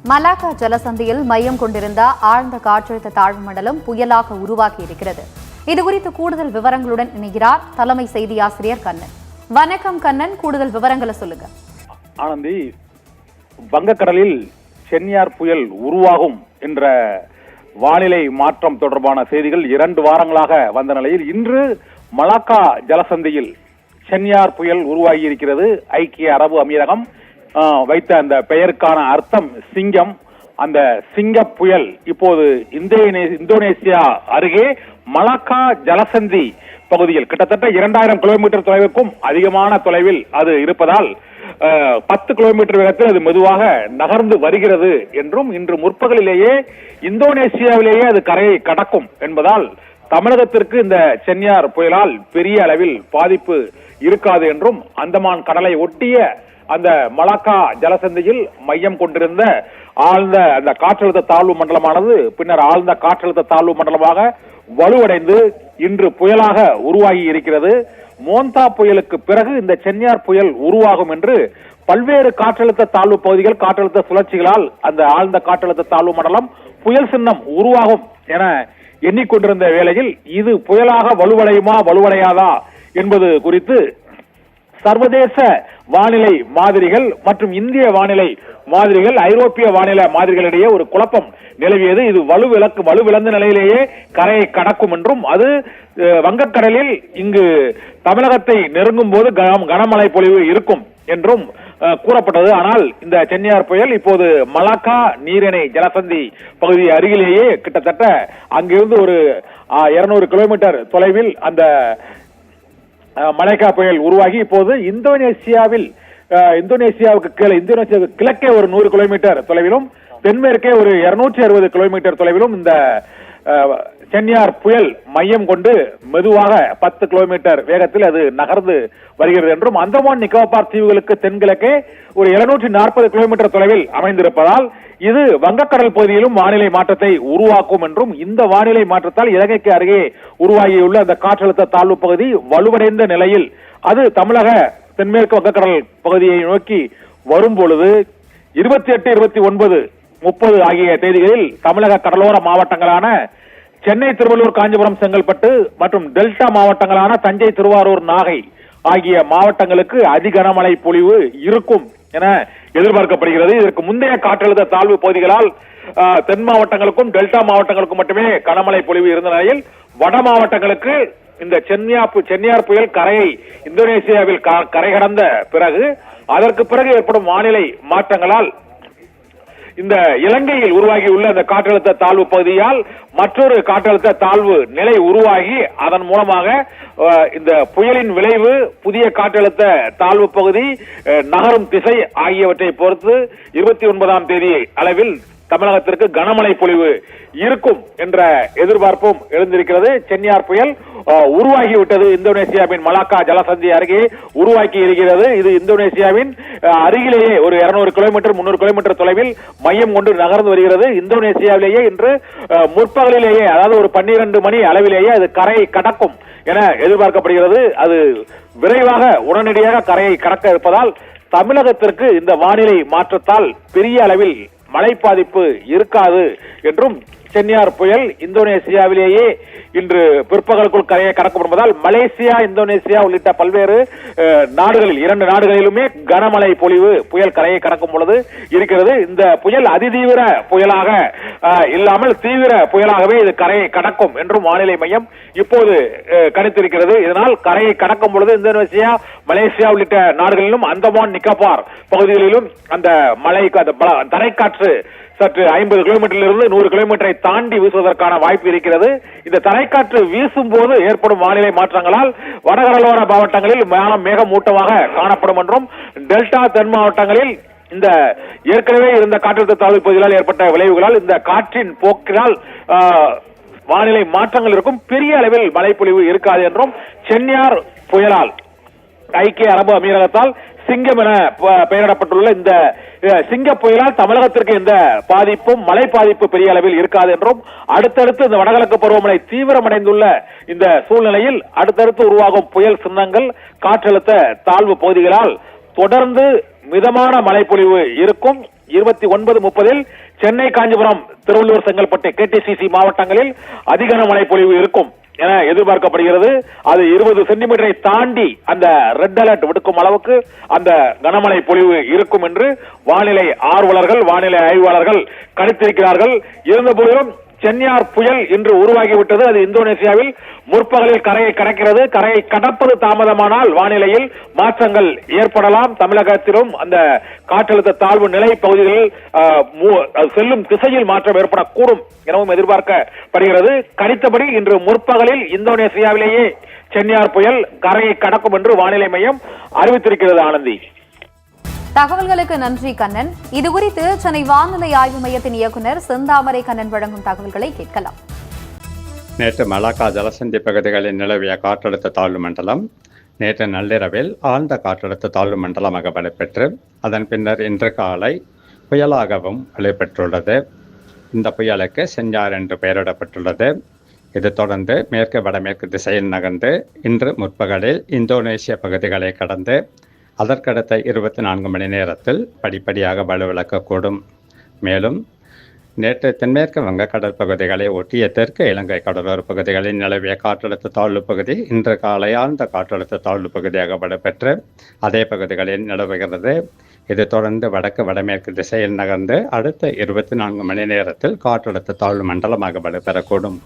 Malacca ஜலசந்தியில் மையம் கொண்டிருந்த ஆழ்ந்த காற்றழுத்த தாழ்வு மண்டலம் புயலாக உருவாகி இருக்கிறது. இதுகுறித்து கூடுதல் விவரங்களுடன் இணைகிறார் தலைமை செய்தி ஆசிரியர் கண்ணன். வணக்கம் கண்ணன், கூடுதல் விவரங்களை சொல்லுங்க. ஆனந்தி, வங்கக்கடலில் சென்யார் புயல் உருவாகும் என்ற வானிலை மாற்றம் தொடர்பான செய்திகள் 2 வாரங்களாக வந்த நிலையில் இன்று மலாக்கா ஜலசந்தியில் சென்யார் புயல் உருவாகி இருக்கிறது. ஐக்கிய அரபு அமீரகம் வைத்த அந்த பெயருக்கான அர்த்தம் சிங்கம். அந்த சிங்க புயல் இப்போது இந்தோனேசியா அருகே மலாக்கா ஜலசந்தி பகுதியில் கிட்டத்தட்ட 2000 கிலோமீட்டர் தொலைவுக்கும் அதிகமான தொலைவில் அது இருப்பதால் 10 கிலோமீட்டர் வேகத்தில் அது மெதுவாக நகர்ந்து வருகிறது என்றும், இன்று முற்பகலிலேயே இந்தோனேசியாவிலேயே அது கரையை கடக்கும் என்பதால் தமிழகத்திற்கு இந்த சென்யார் புயலால் பெரிய அளவில் பாதிப்பு இருக்காது என்றும், அந்தமான் கடலை ஒட்டிய அந்த மலாக்கா ஜலசந்தியில் மையம் கொண்டிருந்த ஆழ்ந்த அந்த காற்றழுத்த தாழ்வு மண்டலமானது பின்னர் ஆழ்ந்த காற்றழுத்த தாழ்வு மண்டலமாக வலுவடைந்து இன்று புயலாக உருவாகி இருக்கிறது. மோந்தா புயலுக்கு பிறகு இந்த சென்யார் புயல் உருவாகும் என்று பல்வேறு காற்றழுத்த தாழ்வு பகுதிகள், காற்றழுத்த சுழற்சிகளால் அந்த ஆழ்ந்த காற்றழுத்த தாழ்வு மண்டலம் புயல் சின்னம் உருவாகும் என எண்ணிக்கொண்டிருந்த வேளையில் இது புயலாக வலுவடையுமா வலுவடையாதா என்பது குறித்து சர்வதேச வானிலை மாதிரிகள் மற்றும் இந்திய வானிலை மாதிரிகள், ஐரோப்பிய வானிலை மாதிரிகளிடையே ஒரு குழப்பம் நிலவியது. இது வலுவிழந்த நிலையிலேயே கரையை கடக்கும் என்றும், அது வங்கக்கடலில் இங்கு தமிழகத்தை நெருங்கும் போது கனமழை பொழிவு இருக்கும் என்றும் கூறப்பட்டது. ஆனால் இந்த சென்யார் புயல் இப்போது மலாக்கா நீரிணை ஜலசந்தி பகுதி அருகிலேயே கிட்டத்தட்ட அங்கிருந்து ஒரு 200 கிலோமீட்டர் தொலைவில் அந்த மலாக்கா புயல் உருவாகி இப்போது இந்தோனேசியாவுக்கு கிழக்கே ஒரு 100 கிலோமீட்டர் தொலைவிலும், தென்மேற்கே ஒரு 260 கிலோமீட்டர் தொலைவிலும் இந்த சென்யார் புயல் மையம் கொண்டு மெதுவாக 10 கிலோமீட்டர் வேகத்தில் அது நகர்ந்து வருகிறது என்றும், அந்தமான் நிக்கோபார் தீவுகளுக்கு தென்கிழக்கே ஒரு 740 கிலோமீட்டர் தொலைவில் அமைந்திருப்பதால் இது வங்கக்கடல் பகுதியிலும் வானிலை மாற்றத்தை உருவாக்கும் என்றும், இந்த வானிலை மாற்றத்தால் இலங்கைக்கு அருகே உருவாகியுள்ள அந்த காற்றழுத்த தாழ்வு பகுதி வலுவடைந்த நிலையில் அது தமிழக தென்மேற்கு வங்கக்கடல் பகுதியை நோக்கி வரும் பொழுது 28, 29, 30 ஆகிய தேதிகளில் தமிழக கடலோர மாவட்டங்களான சென்னை, திருவள்ளூர், காஞ்சிபுரம், செங்கல்பட்டு மற்றும் டெல்டா மாவட்டங்களான தஞ்சை, திருவாரூர், நாகை ஆகிய மாவட்டங்களுக்கு அதி கனமழை பொழிவு இருக்கும் என எதிர்பார்க்கப்படுகிறது. இதற்கு முந்தைய காற்றழுத்த தாழ்வு பகுதிகளால் தென் மாவட்டங்களுக்கும் டெல்டா மாவட்டங்களுக்கும் மட்டுமே கனமழை பொழிவு இருந்த நிலையில் வட மாவட்டங்களுக்கு இந்த சென்யார் புயல் கரையை இந்தோனேசியாவில் கரை கடந்த பிறகு அதற்கு பிறகு ஏற்படும் வானிலை மாற்றங்களால் இந்த இலங்கையில் உருவாகியுள்ள இந்த காற்றழுத்த தாழ்வு பகுதியால் மற்றொரு காற்றழுத்த தாழ்வு நிலை உருவாகி அதன் மூலமாக இந்த புயலின் விளைவு புதிய காற்றழுத்த தாழ்வு பகுதி நகரும் திசை ஆகியவற்றை பொறுத்து 29ஆம் தேதி அளவில் தமிழகத்திற்கு கனமழை பொழிவு இருக்கும் என்ற எதிர்பார்ப்பும் எழுந்திருக்கிறது. சென்யார் புயல் உருவாகிவிட்டது. இந்தோனேசியாவின் மலாக்கா ஜலசந்தி அருகே உருவாக்கி இருக்கிறது. இது இந்தோனேசியாவின் அருகிலேயே ஒரு 200 கிலோமீட்டர் 300 கிலோமீட்டர் தொலைவில் மையம் கொண்டு நகர்ந்து வருகிறது. இந்தோனேசியாவிலேயே இன்று முற்பகலிலேயே, அதாவது ஒரு 12 மணி அளவிலேயே அது கரையை கடக்கும் என எதிர்பார்க்கப்படுகிறது. அது விரைவாக உடனடியாக கரையை கடக்க இருப்பதால் தமிழகத்திற்கு இந்த வானிலை மாற்றத்தால் பெரிய அளவில் மழை பாதிப்பு இருக்காது என்றும், சென்யார் புயல் இந்தோனேசியாவிலேயே இன்று பிற்பகலுக்குள் கரையை கடக்கப்படுவதால் மலேசியா, இந்தோனேசியா உள்ளிட்ட பல்வேறு நாடுகளில் 2 நாடுகளிலுமே கனமழை பொழிவு புயல் கரையை கடக்கும் பொழுது இருக்கிறது. இந்த புயல் அதிதீவிர புயலாக இல்லாமல் தீவிர புயலாகவே இது கரையை கடக்கும் என்றும் வானிலை மையம் இப்போது கணித்திருக்கிறது. இதனால் கரையை கடக்கும் பொழுது இந்தோனேசியா, மலேசியா உள்ளிட்ட நாடுகளிலும் அந்தமான் நிக்கோபார் பகுதிகளிலும் அந்த தரைக்காற்று சற்று 50 கிலோமீட்டரிலிருந்து 100 கிலோமீட்டரை தாண்டி வீசுவதற்கான வாய்ப்பு இருக்கிறது. இந்த தரைக்காற்று வீசும் போது ஏற்படும் வானிலை மாற்றங்களால் வடகடலோர மாவட்டங்களில் மேகமூட்டமாக காணப்படும் என்றும், டெல்டா தென் மாவட்டங்களில் இந்த ஏற்கனவே இருந்த காற்றழுத்த தாழ்வு பகுதிகளால் ஏற்பட்ட விளைவுகளால் இந்த காற்றின் போக்கினால் வானிலை மாற்றங்கள் இருக்கும். பெரிய அளவில் மழைப்பொழிவு இருக்காது என்றும், சென்யார் புயலால் ஐக்கிய அரபு அமீரகத்தால் சிங்கம் என பெயரிடப்பட்டுள்ள இந்த சிங்க புயலால் தமிழகத்திற்கு எந்த பாதிப்பும் மழை பாதிப்பு பெரிய அளவில் இருக்காது என்றும், அடுத்தடுத்து இந்த வடகிழக்கு பருவமழை தீவிரமடைந்துள்ள இந்த சூழ்நிலையில் அடுத்தடுத்து உருவாகும் புயல் சின்னங்கள், காற்றழுத்த தாழ்வு பகுதிகளால் தொடர்ந்து மிதமான மழைப்பொழிவு இருக்கும். 29:30 சென்னை, காஞ்சிபுரம், திருவள்ளூர், செங்கல்பட்டு, KTCC மாவட்டங்களில் அதிக கனமழை பொழிவு இருக்கும் என எதிர்பார்க்கப்படுகிறது. அது 20 சென்டிமீட்டரை தாண்டி அந்த ரெட் அலர்ட் விடுக்கும் அளவுக்கு அந்த கனமழை பொழிவு இருக்கும் என்று வானிலை ஆர்வலர்கள், வானிலை ஆய்வாளர்கள் கணித்திருக்கிறார்கள். இருந்த போதிலும் சென்யார் புயல் இன்று உருவாகிவிட்டது. அது இந்தோனேசியாவில் முற்பகலில் கரையை கடக்கிறது. கரையை கடப்பது தாமதமானால் வானிலையில் மாற்றங்கள் ஏற்படலாம். தமிழகத்திலும் அந்த காற்றழுத்த தாழ்வு நிலை பகுதிகளில் செல்லும் திசையில் மாற்றம் ஏற்படக்கூடும் எனவும் எதிர்பார்க்கப்படுகிறது. கணித்தபடி இன்று முற்பகலில் இந்தோனேசியாவிலேயே சென்யார் புயல் கரையை கடக்கும் என்று வானிலை மையம் அறிவித்திருக்கிறது. ஆனந்தி, தகவல்களுக்கு நன்றி கண்ணன். இதுகுறித்து சென்னை வானிலை ஆய்வு மையத்தின் இயக்குநர் செந்தாமரை கண்ணன் வழங்கும் தகவல்களை கேட்கலாம். நேற்று மலாக்கா ஜலசந்தி பகுதிகளில் நிலவிய காற்றழுத்த தாழ்வு மண்டலம் நேற்று நள்ளிரவில் ஆழ்ந்த காற்றழுத்த தாழ்வு மண்டலமாக வலுப்பெற்று அதன் பின்னர் இன்று காலை புயலாகவும் வலுப்பெற்றுள்ளது. இந்த புயலுக்கு செஞ்சார் என்று பெயரிடப்பட்டுள்ளது. இது தொடர்ந்து மேற்கு வடமேற்கு திசையில் நகர்ந்து இன்று முற்பகலில் இந்தோனேசிய பகுதிகளை கடந்து அதற்கடுத்த 24 மணி நேரத்தில் படிப்படியாக வலுவிழக்கக்கூடும். மேலும் நேற்று தென்மேற்கு வங்கக்கடல் பகுதிகளை ஒட்டிய தெற்கு இலங்கை கடலோர பகுதிகளில் நிலவிய காற்றழுத்த தாழ்வு பகுதி இன்று காலை ஆழ்ந்த காற்றழுத்த தாழ்வு பகுதியாக வலுப்பெற்று அதே பகுதிகளில் நிலவுகிறது. இது தொடர்ந்து வடக்கு வடமேற்கு திசையில் நகர்ந்து அடுத்த 24 மணி நேரத்தில் காற்றழுத்த தாழ்வு மண்டலமாக வலுப்பெறக்கூடும்.